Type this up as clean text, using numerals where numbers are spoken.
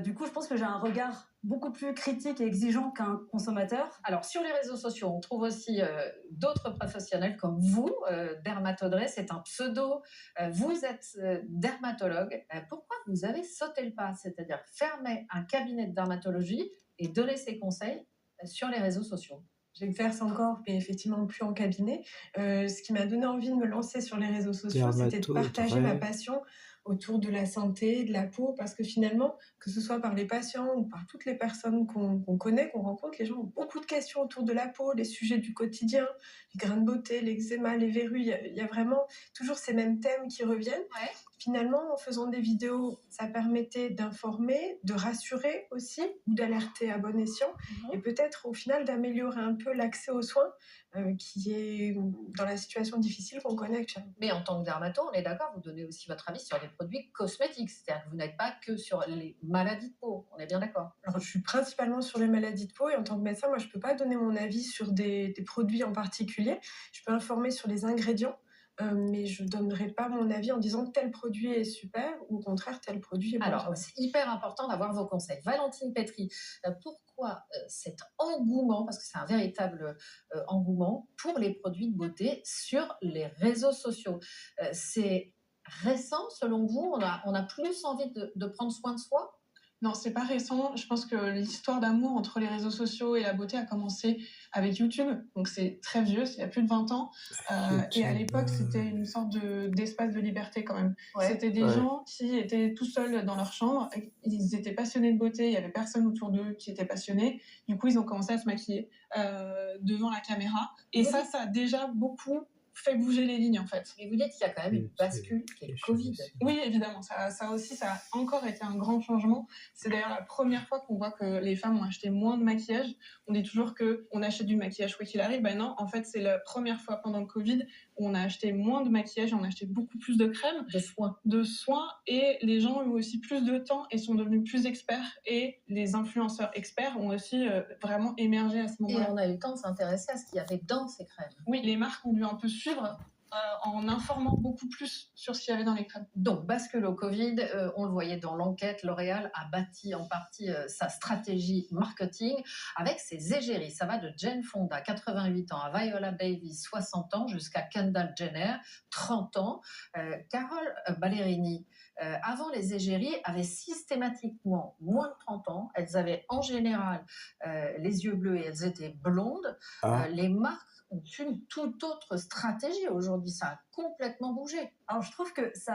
Du coup, je pense que j'ai un regard beaucoup plus critique et exigeant qu'un consommateur. Alors, sur les réseaux sociaux, on trouve aussi d'autres professionnels comme vous, Dermato Dre, c'est un pseudo. Vous êtes dermatologue. Pourquoi vous avez sauté le pas, c'est-à-dire fermer un cabinet de dermatologie et donner ses conseils sur les réseaux sociaux? J'exerce encore, mais effectivement plus en cabinet. Ce qui m'a donné envie de me lancer sur les réseaux sociaux, c'était de Dermato partager ma Dre. passion autour de la santé, de la peau, parce que finalement, que ce soit par les patients ou par toutes les personnes qu'on connaît, qu'on rencontre, les gens ont beaucoup de questions autour de la peau, les sujets du quotidien, les grains de beauté, l'eczéma, les verrues. Il y a vraiment toujours ces mêmes thèmes qui reviennent. Ouais. Finalement, en faisant des vidéos, ça permettait d'informer, de rassurer aussi, ou d'alerter à bon escient, et peut-être au final d'améliorer un peu l'accès aux soins, qui est dans la situation difficile qu'on connaît actuellement. Mais en tant que dermato, on est d'accord, vous donnez aussi votre avis sur les produits cosmétiques, c'est-à-dire que vous n'êtes pas que sur les maladies de peau, on est bien d'accord? Alors, je suis principalement sur les maladies de peau, et en tant que médecin, moi, je peux pas donner mon avis sur des produits en particulier. Je peux informer sur les ingrédients, mais je donnerai pas mon avis en disant tel produit est super ou au contraire tel produit est moins Alors, bien. c'est hyper important d'avoir vos conseils. Valentine Petri, pourquoi cet engouement, parce que c'est un véritable engouement pour les produits de beauté sur les réseaux sociaux? C'est récent selon vous? On a plus envie de prendre soin de soi? Non, c'est pas récent. Je pense que l'histoire d'amour entre les réseaux sociaux et la beauté a commencé avec YouTube. Donc c'est très vieux, c'est il y a plus de 20 ans. Et à l'époque, c'était une sorte d'espace de liberté quand même. Ouais. C'était des Ouais. gens qui étaient tout seuls dans leur chambre. Ils étaient passionnés de beauté. Il y avait personne autour d'eux qui était passionné. Du coup, ils ont commencé à se maquiller devant la caméra. Et Oui. ça a déjà beaucoup fait bouger les lignes en fait. Et vous dites qu'il y a quand même une bascule qui est le Covid. Oui, évidemment, ça aussi, ça a encore été un grand changement. C'est d'ailleurs la première fois qu'on voit que les femmes ont acheté moins de maquillage. On dit toujours qu'on achète du maquillage quoi qu'il arrive. Ben non, en fait, c'est la première fois pendant le Covid où on a acheté moins de maquillage, on a acheté beaucoup plus de crème, De soins. et les gens ont eu aussi plus de temps et sont devenus plus experts. Et les influenceurs experts ont aussi vraiment émergé à ce Et moment-là. on a eu le temps de s'intéresser à ce qu'il y avait dans ces crèmes. Oui, les marques ont dû un peu suivre en informant beaucoup plus sur ce qu'il y avait dans les crèmes. Donc, bascule au Covid, on le voyait dans l'enquête, L'Oréal a bâti en partie sa stratégie marketing avec ses égéries. Ça va de Jane Fonda, 88 ans, à Viola Davis, 60 ans, jusqu'à Kendall Jenner, 30 ans. Carole Ballerini, avant les égéries, avaient systématiquement moins de 30 ans. Elles avaient en général les yeux bleus et elles étaient blondes. Les marques ont une toute autre stratégie aujourd'hui. Ça a complètement bougé. Alors, je trouve que ça